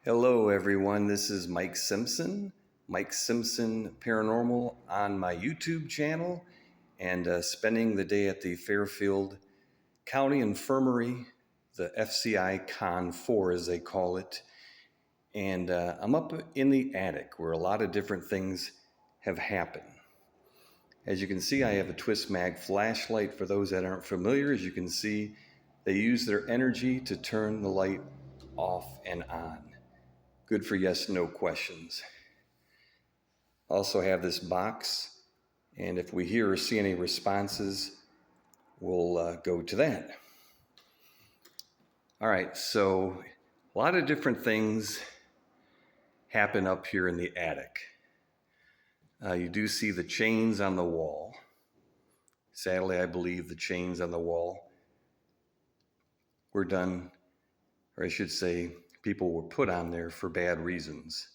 Hello, everyone. This is Mike Simpson, Mike Simpson Paranormal on my YouTube channel, and spending the day at the Fairfield County Infirmary, the FCI Con 4, as they call it. And I'm up in the attic where a lot of different things have happened. As you can see, I have a Twist Mag flashlight. For those that aren't familiar, as you can see, they use their energy to turn the light off and on. Good for yes, no questions. Also have this box, and if we hear or see any responses, we'll go to that. All right, so a lot of different things happen up here in the attic. You do see the chains on the wall. Sadly, I believe the chains on the wall were done, or I should say, people were put on there for bad reasons,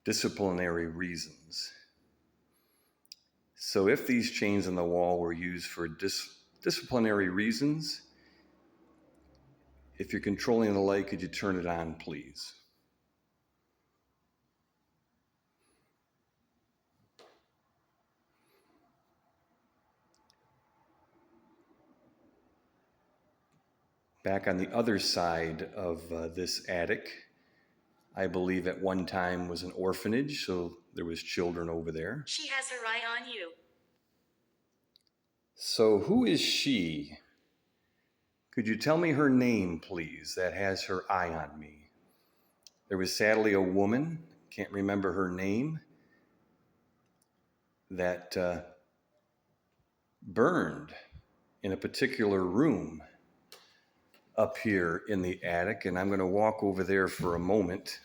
disciplinary reasons. So if these chains on the wall were used for disciplinary reasons, if you're controlling the light, could you turn it on, please? Back on the other side of this attic, I believe at one time was an orphanage, so there was children over there. She has her eye on you. So who is she? Could you tell me her name, please, that has her eye on me? There was sadly a woman, can't remember her name, that burned in a particular room up here in the attic, and I'm going to walk over there for a moment.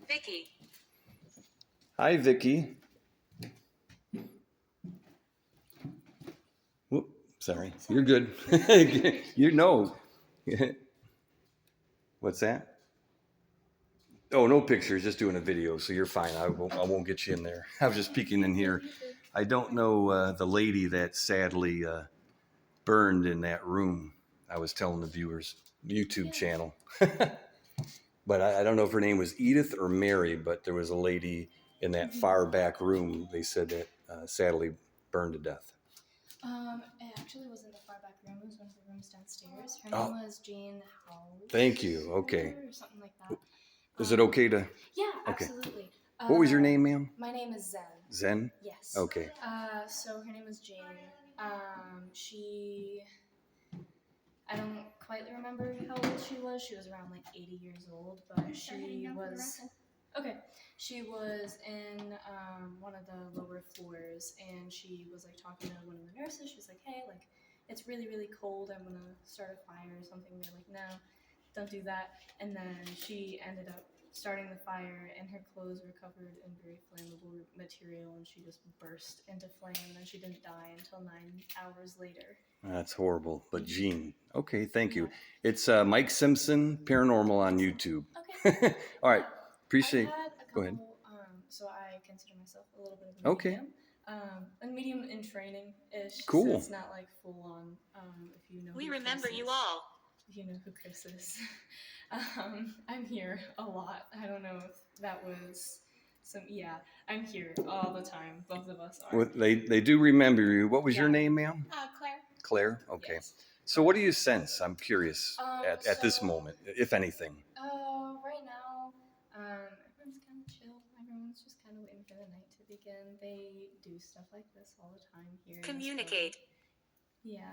Vicky. Hi, Vicky. Whoop, sorry. You're good. You know. What's that? Oh, no pictures, just doing a video, so you're fine. I won't get you in there. I was just peeking in here. I don't know the lady that sadly burned in that room. I was telling the viewers, YouTube channel. But I don't know if her name was Edith or Mary, but there was a lady in that far back room, they said that sadly burned to death. It actually wasn't the far back room. It was one of the rooms downstairs. Her name was Jane Howell. Thank you. Okay. Or something like that. Is it okay to? Yeah, Okay. absolutely. What was your name, ma'am? My name is Zen. Zen? Yes. Okay. So her name was Jane. I don't quite remember how old she was. She was around like 80 years old, but she was. Okay, she was in one of the lower floors, and she was like talking to one of the nurses. She was like, "Hey, like, it's really, really cold. I'm gonna start a fire or something." They're like, "No, don't do that." And then she ended up starting the fire, and her clothes were covered in very flammable material, and she just burst into flame, and she didn't die until 9 hours later. That's horrible. But Jean, okay, thank you. It's Mike Simpson Paranormal on YouTube. Okay. All right, appreciate. Go ahead. So I consider myself a little bit of a medium. A medium in training-ish. Cool. So it's not like full on. If you know. We remember you all. If you know who Chris is. I'm here a lot. I don't know if that was some. Yeah, I'm here all the time. Both of us are. Well, they do remember you. What was your name, ma'am? Claire. Claire. Okay. Yes. So what do you sense? I'm curious at this moment, if anything. Right now, everyone's kind of chill. Everyone's just kind of waiting for the night to begin. They do stuff like this all the time here. Communicate. Yeah.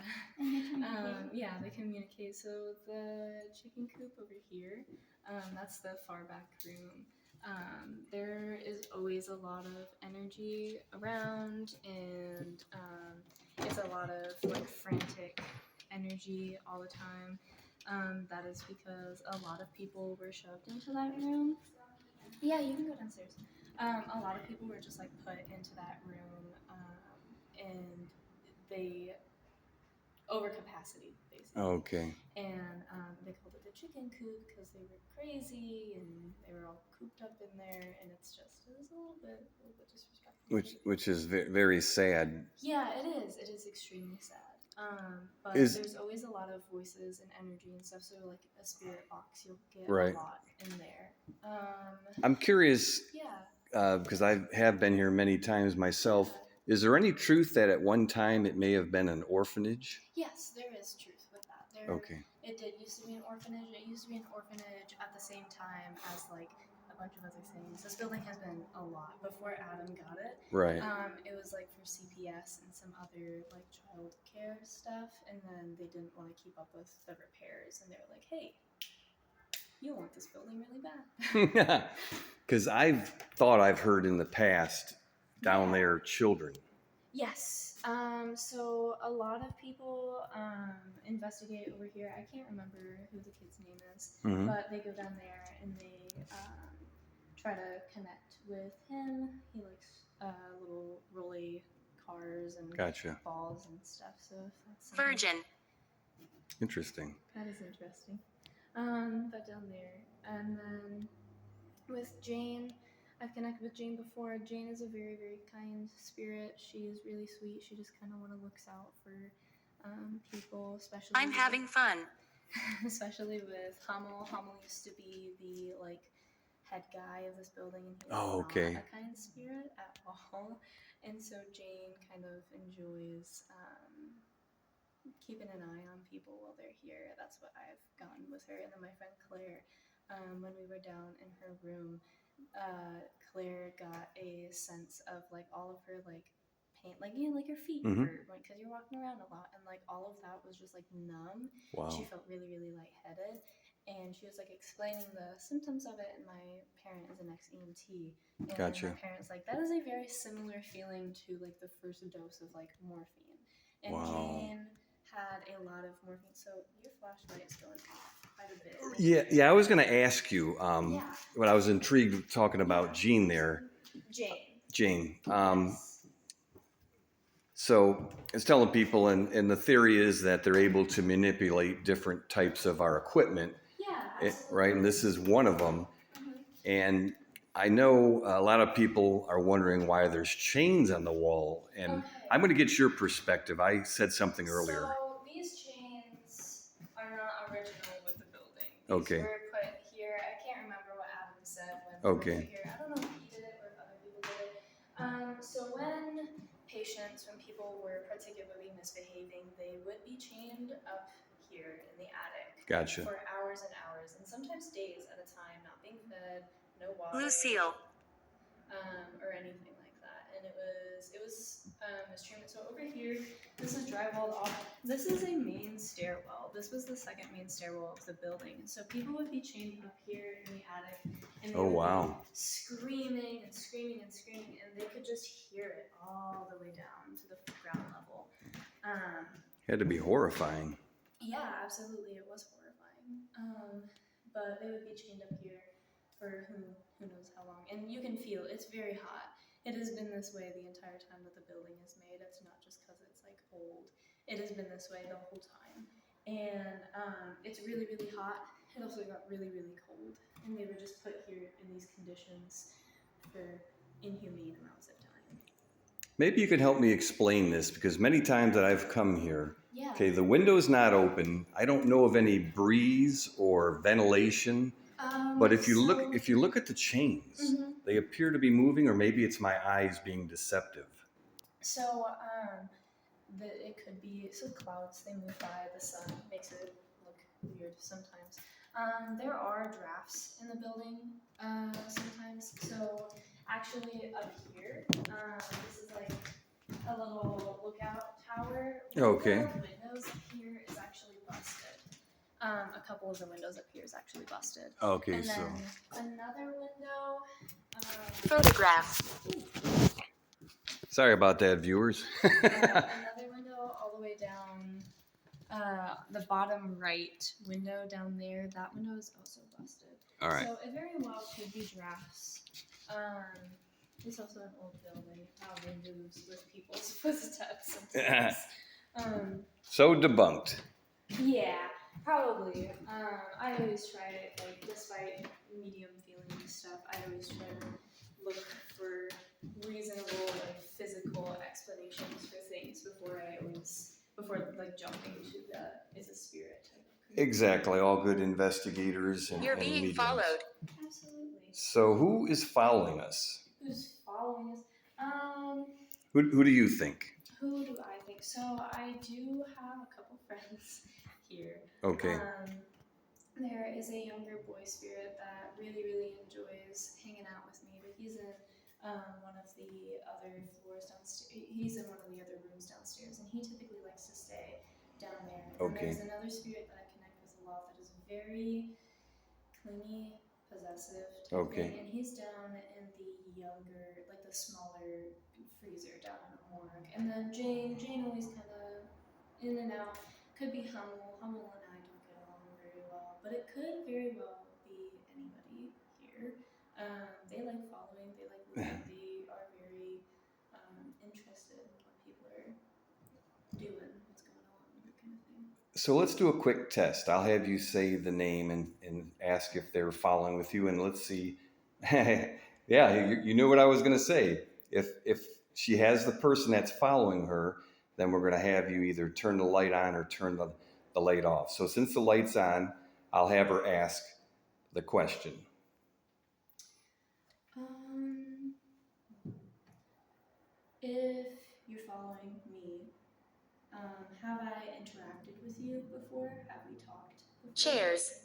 Yeah, they communicate. So the chicken coop over here, that's the far back room. There is always a lot of energy around, and it's a lot of like frantic energy all the time. That is because a lot of people were shoved into that room. Yeah, you can go downstairs. A lot of people were just like put into that room, and they overcapacity basically. Okay. And they called it the chicken coop because they were crazy and they were all cooped up in there, and it was a little bit disrespectful. Which is very sad. Yeah, it is. It is extremely sad. But Is there's always a lot of voices and energy and stuff. So like a spirit box, you'll get right. a lot in there. I'm curious Yeah. because I have been here many times myself. Is there any truth that at one time it may have been an orphanage? Yes, there is truth with that. Okay. It did used to be an orphanage. It used to be an orphanage at the same time as like a bunch of other things. This building has been a lot. Before Adam got it, Right. it was like for CPS and some other like child care stuff, and then they didn't want to keep up with the repairs, and they were like, "Hey, you want this building really bad." Because I've thought I've heard in the past down Yeah. there children. Yes. So a lot of people investigate over here. I can't remember who the kid's name is, Mhm. but they go down there and they try to connect with him. He likes little rolly cars and Gotcha. balls and stuff. So if that's something- Virgin. Interesting. that is interesting. But down there, and then with Jane, I've connected with Jane before. Jane is a very, very kind spirit. She is really sweet. She just kind of want to looks out for people, especially. I'm having fun. Especially with Hummel. Hummel used to be the like head guy of this building, and he was Oh, okay. not a kind spirit at all. And so Jane kind of enjoys keeping an eye on people while they're here. That's what I've gotten with her. And then my friend Claire, when we were down in her room, Claire got a sense of like all of her like pain, like like her feet Mhm. hurt because you're walking around a lot, and like all of that was just like numb. Wow. She felt really, really lightheaded, and she was like explaining the symptoms of it. And my parent is an ex-EMT, and Gotcha. my parent's like, that is a very similar feeling to like the first dose of like morphine. And Wow. Jane had a lot of morphine. So your flashlight's going off quite a bit. Yeah. I was going to ask you Yeah. when I was intrigued talking about Jean there. Jane. Yes. So it's telling people, and the theory is that they're able to manipulate different types of our equipment. Yeah. Right. And this is one of them. Mm-hmm. And I know a lot of people are wondering why there's chains on the wall. And Okay. I'm going to get your perspective. I said something earlier. So these chains are not original with the building. These Okay. were put here. I can't remember what Adam said when they were put here. I don't know if he did it or if other people did it. So when people were particularly misbehaving, they would be chained up here in the attic. Gotcha. For hours and hours, and sometimes days at a time, not being fed, no water. Lucille. Or anything like that. And it was mistreatment. So over here, this is drywalled off. This is a main stairwell. This was the second main stairwell of the building. So people would be chained up here in the attic, and they would be screaming and screaming and screaming, and they could just hear it all the way down to the ground level. Had to be horrifying. Yeah, absolutely, it was horrifying. But they would be chained up here for who knows how long. And you can feel it's very hot. It has been this way the entire time that the building is made. It's not just because it's like old. It has been this way the whole time. And it's really, really hot. It also got really, really cold. And they were just put here in these conditions for inhumane amounts of time. Maybe you could help me explain this, because many times that I've come here, okay, the window's not open. I don't know of any breeze or ventilation. But if you look at the chains, they appear to be moving, or maybe it's my eyes being deceptive. So it could be clouds. They move by. The sun makes it look weird sometimes. There are drafts in the building sometimes. So actually up here, this is like a little lookout tower. Okay. One of the windows up here is actually busted. A couple of the windows up here is actually busted. Okay, and so then another window. Photograph. Sorry about that, viewers. Another window all the way down. The bottom right window down there. That window is also busted. All right. So it very well could be drafts. It's also an old building. Probably moves with people's footsteps sometimes. So debunked. Yeah, probably. I always try, like, despite medium feeling stuff, I always try to look for reasonable, like, physical explanations for things before I always before like jumping to the is a spirit type of Exactly. All good investigators You're and being mediums. followed. Absolutely. So who is following us? Who's following us? Who do you think? Who do I think? So I do have a couple friends here. Okay. There is a younger boy spirit that really enjoys hanging out with me, but he's in one of the other floors downstairs. He's in one of the other rooms downstairs, and he typically likes to stay down there. And Okay. there's another spirit that I connect with a lot that is very clingy, possessive type Okay. thing, and he's down in the younger, like the smaller freezer down in the morgue. And then Jane always kind of in and out. Could be Hummel. Hummel and I don't get along very well, but it could very well be anybody here. They like following. They like looking. They are very interested in what people are doing, what's going on, that kind of thing. So let's do a quick test. I'll have you say the name and ask if they're following with you, and let's see. Yeah, you knew what I was going to say. If she has the person that's following her, then we're going to have you either turn the light on or turn the light off. So since the light's on, I'll have her ask the question. If you're following me, have I interacted with you before? Have we talked before? Chairs.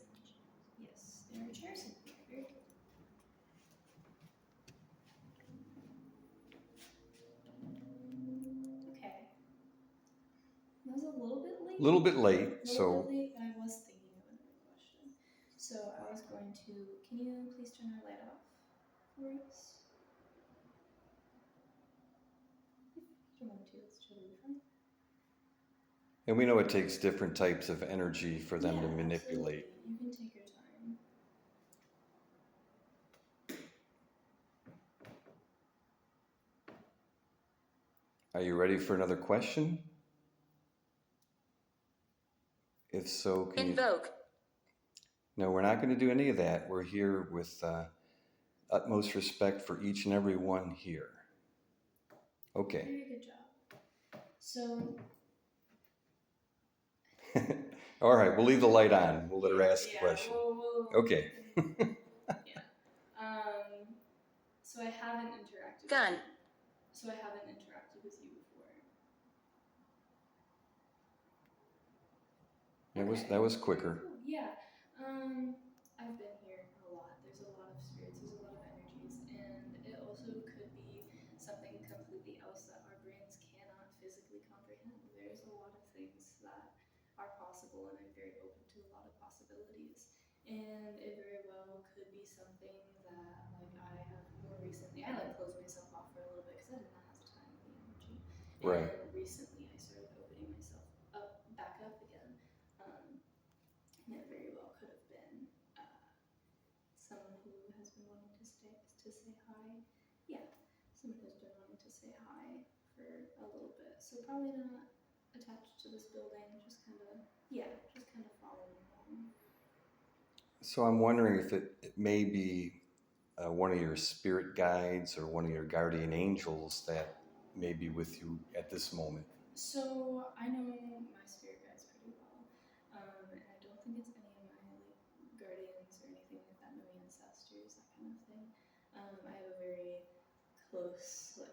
Yes, there are chairs in here. Very good. Okay. That was a little bit late. A little bit late, A little bit late, but I was thinking of another question. So I was going to, can you please turn our light off for us? If you want to, it's totally fine. and we know it takes different types of energy for them to Yeah, manipulate. absolutely. You can take your time. Are you ready for another question? If so, can you... Invoke. No, we're not going to do any of that. We're here with utmost respect for each and every one here. Okay. Very good job. So. All right, we'll leave the light on. We'll let her ask the question. Okay. Yeah. So I haven't interacted. Gun. So I haven't interacted with you before. That was quicker. Cool. Yeah. I've been here a lot. There's a lot of spirits. There's a lot of energies, and it also could be something completely else that our brains cannot physically comprehend. There's a lot of things that are possible, and I'm very open to a lot of possibilities. And it very well could be something that, like, I have more recently, I like closed myself off for a little bit because I did not have the time or the energy. Right. And recently I started opening myself back up again. And it very well could have been someone who has been wanting to say hi. Yeah, someone who's been wanting to say hi for a little bit. So probably not attached to this building, just kind of following along. So I'm wondering if it may be one of your spirit guides or one of your guardian angels that may be with you at this moment. So I know my spirit guides pretty well, and I don't think it's any of my guardians or anything like that. No ancestors, that kind of thing. I have a very close, let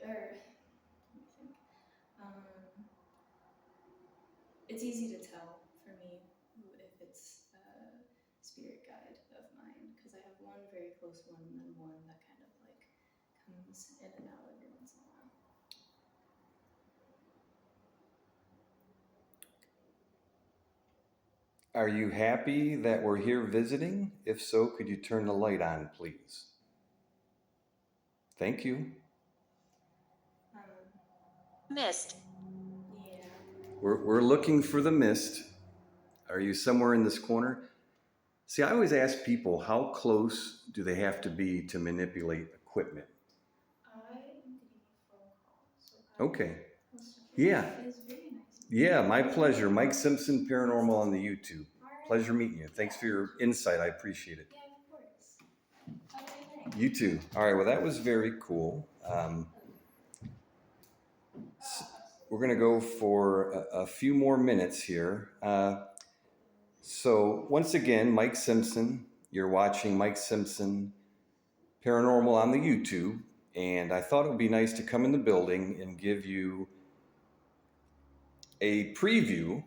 me think. It's easy to tell for me if it's a spirit guide of mine because I have one very close one and then one that kind of like comes in and out every once in a while. Are you happy that we're here visiting? If so, could you turn the light on, please? Thank you. Mist. Yeah. We're looking for the mist. Are you somewhere in this corner? See, I always ask people, how close do they have to be to manipulate equipment? I am getting a phone call. So Okay. Yeah. Yeah. It's very nice. Yeah, my pleasure. Mike Simpson, Paranormal on the YouTube. Pleasure meeting you. Thanks for your insight. I appreciate it. Yeah, of course. Have a good night. You too. All right, well, that was very cool. we're going to go for a few more minutes here. So once again, Mike Simpson, you're watching Mike Simpson Paranormal on the YouTube, and I thought it would be nice to come in the building and give you a preview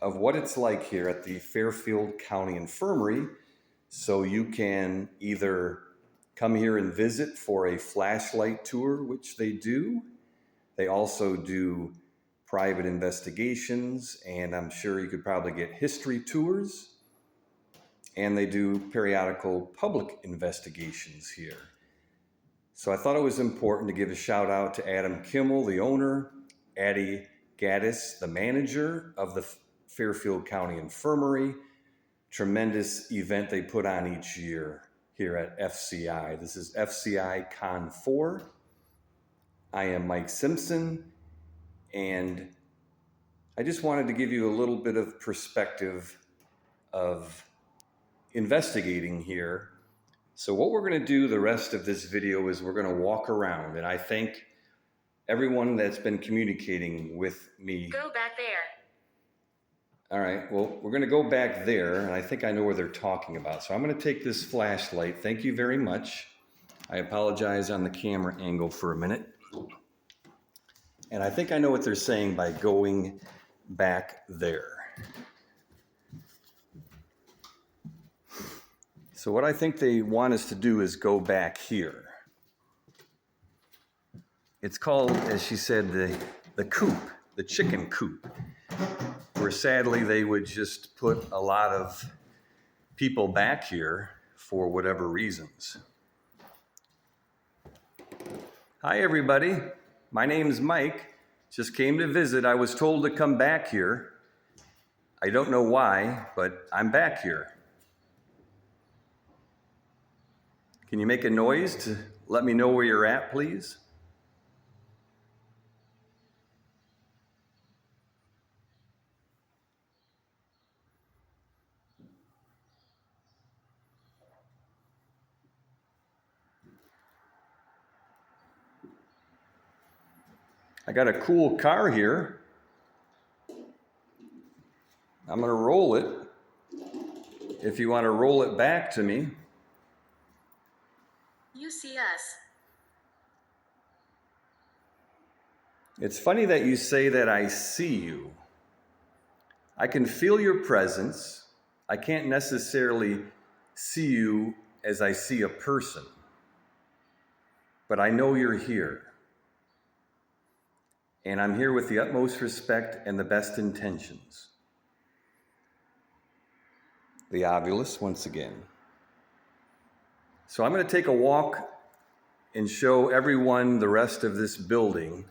of what it's like here at the Fairfield County Infirmary, so you can either come here and visit for a flashlight tour, which they do. They also do private investigations, and I'm sure you could probably get history tours. And they do periodical public investigations here. So I thought it was important to give a shout out to Adam Kimmel, the owner, Addie Gaddis, the manager of the Fairfield County Infirmary. Tremendous event they put on each year here at FCI. This is FCI Con 4. I am Mike Simpson, and I just wanted to give you a little bit of perspective of investigating here. So what we're going to do the rest of this video is we're going to walk around, and I thank everyone that's been communicating with me. Go back there. All right, well, we're going to go back there, and I think I know where they're talking about. So I'm going to take this flashlight. Thank you very much. I apologize on the camera angle for a minute. And I think I know what they're saying by going back there. So what I think they want us to do is go back here. It's called, as she said, the coop, the chicken coop, where sadly they would just put a lot of people back here for whatever reasons. Hi everybody, my name's Mike. Just came to visit. I was told to come back here. I don't know why, but I'm back here. Can you make a noise to let me know where you're at, please? I got a cool car here. I'm going to roll it. If you want to roll it back to me. You see us. It's funny that you say that I see you. I can feel your presence. I can't necessarily see you as I see a person, but I know you're here. And I'm here with the utmost respect and the best intentions. The obulus, once again. So I'm going to take a walk and show everyone the rest of this building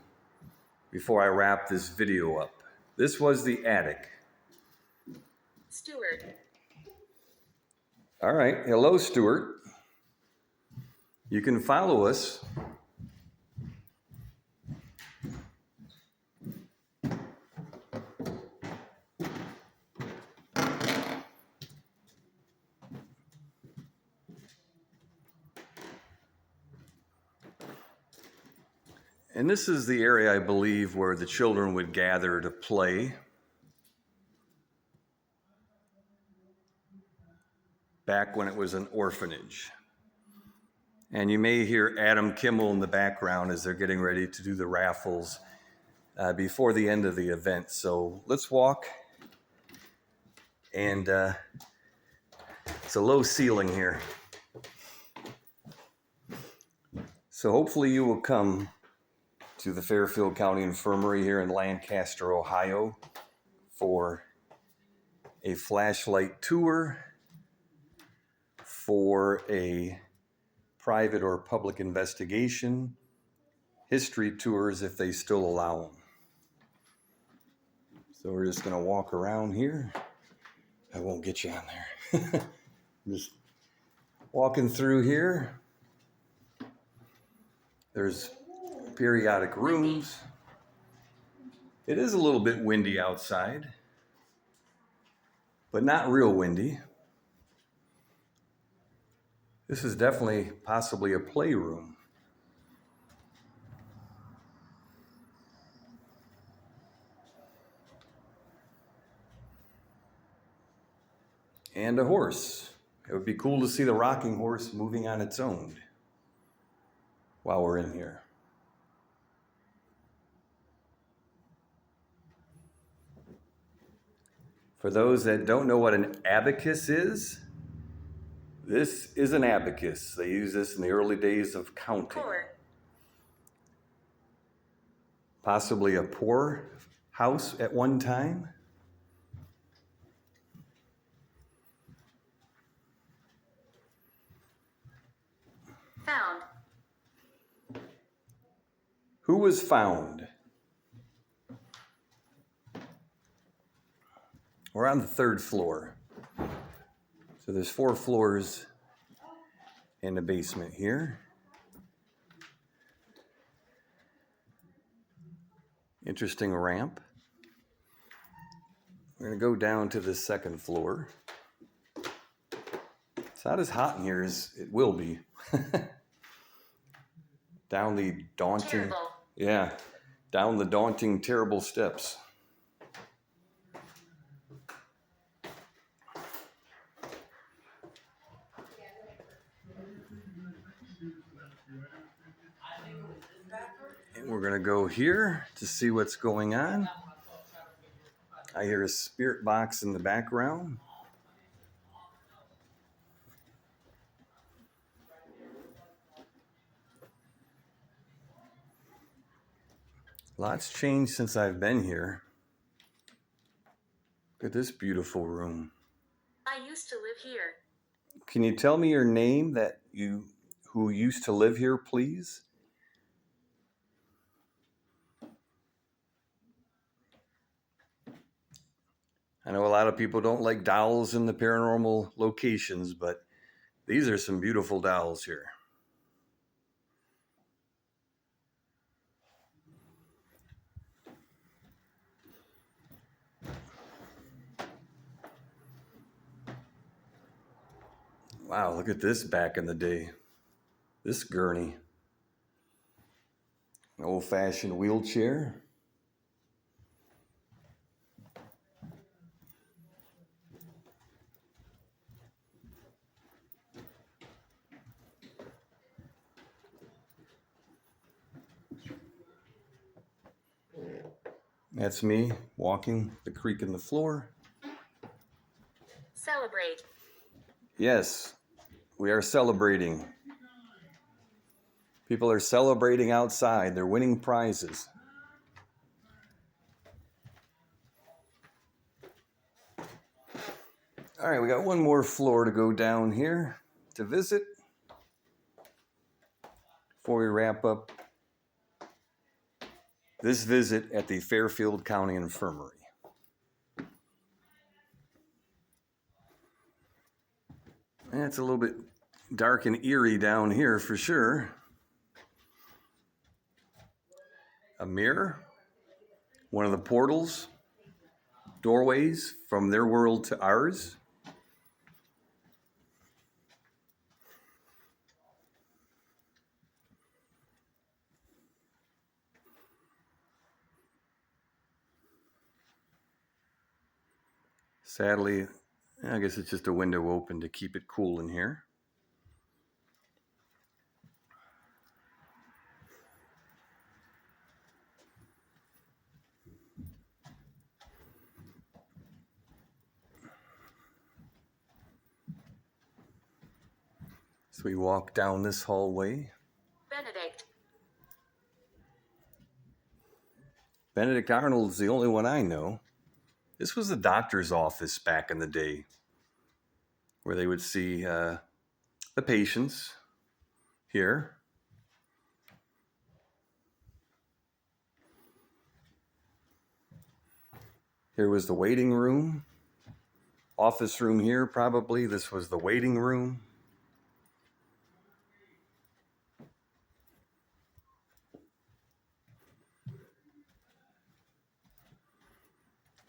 before I wrap this video up. This was the attic. Stuart. All right. Hello, Stuart. You can follow us. And this is the area, I believe, where the children would gather to play. Back when it was an orphanage. And you may hear Adam Kimmel in the background as they're getting ready to do the raffles before the end of the event. So let's walk. And it's a low ceiling here. So hopefully you will come to the Fairfield County Infirmary here in Lancaster, Ohio for a flashlight tour, for a private or public investigation, history tours if they still allow them. So we're just going to walk around here. I won't get you on there. Just walking through here. There's periodic rooms. It is a little bit windy outside, but not real windy. This is definitely possibly a playroom. and a horse. It would be cool to see the rocking horse moving on its own while we're in here. For those that don't know what an abacus is, this is an abacus. They used this in the early days of counting. Pour. Possibly a poor house at one time. Found. Who was found? We're on the 3rd floor. So there's 4 floors in the basement here. Interesting ramp. We're going to go down to the 2nd floor. It's not as hot in here as it will be. Down the daunting, Terrible. Down the daunting, terrible steps. And we're gonna go here to see what's going on. I hear a spirit box in the background. Lots changed since I've been here. Look at this beautiful room. I used to live here. Can you tell me your name who used to live here, please? I know a lot of people don't like dolls in the paranormal locations, but these are some beautiful dolls here. Wow, look at this back in the day. This gurney. An old-fashioned wheelchair. That's me walking the creak in the floor. Celebrate. Yes, we are celebrating. People are celebrating outside. They're winning prizes. All right, we got one more floor to go down here to visit before we wrap up this visit at the Fairfield County Infirmary. And it's a little bit dark and eerie down here for sure. A mirror, one of the portals, doorways from their world to ours. Sadly, I guess it's just a window open to keep it cool in here. So we walk down this hallway. Benedict. Benedict Arnold's the only one I know. This was the doctor's office back in the day where they would see the patients here. Here was the waiting room. Office room here, probably. This was the waiting room.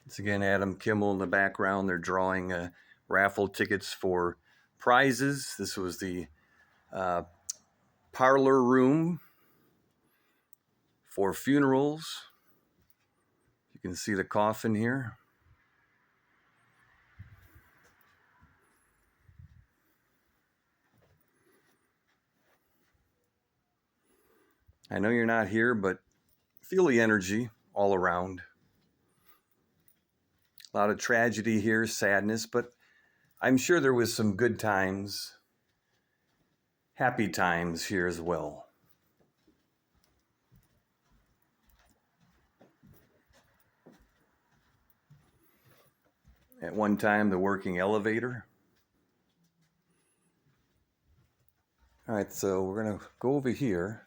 It's again Adam Kimmel in the background. They're drawing raffle tickets for prizes. This was the parlor room for funerals. You can see the coffin here. I know you're not here, but feel the energy all around. A lot of tragedy here, sadness, but I'm sure there was some good times, happy times here as well. At one time, the working elevator. All right, so we're going to go over here.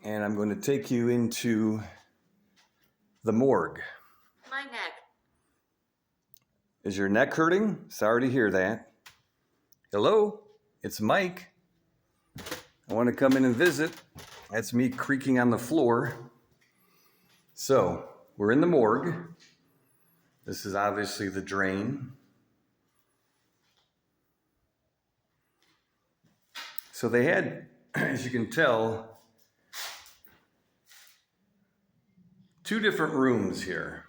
And I'm going to take you into the morgue. My neck. Is your neck hurting? Sorry to hear that. Hello, it's Mike. I want to come in and visit. That's me creaking on the floor. So, we're in the morgue. This is obviously the drain. So they had, as you can tell, 2 different rooms here.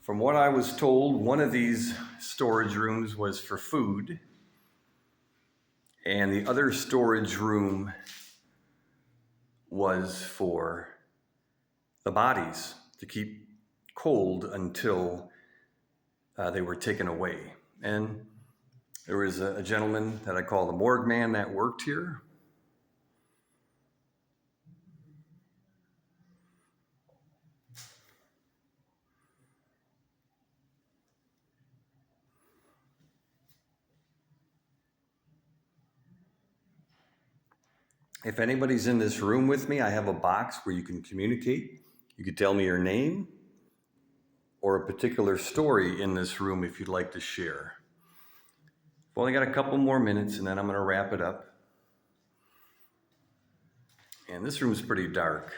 From what I was told, one of these storage rooms was for food, and the other storage room was for the bodies to keep cold until they were taken away. And there was a gentleman that I call the morgue man that worked here. If anybody's in this room with me, I have a box where you can communicate. You could tell me your name or a particular story in this room if you'd like to share. I've only got a couple more minutes and then I'm going to wrap it up. And this room's pretty dark.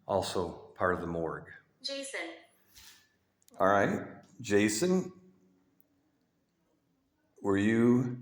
Also part of the morgue. Jason. All right, Jason, were you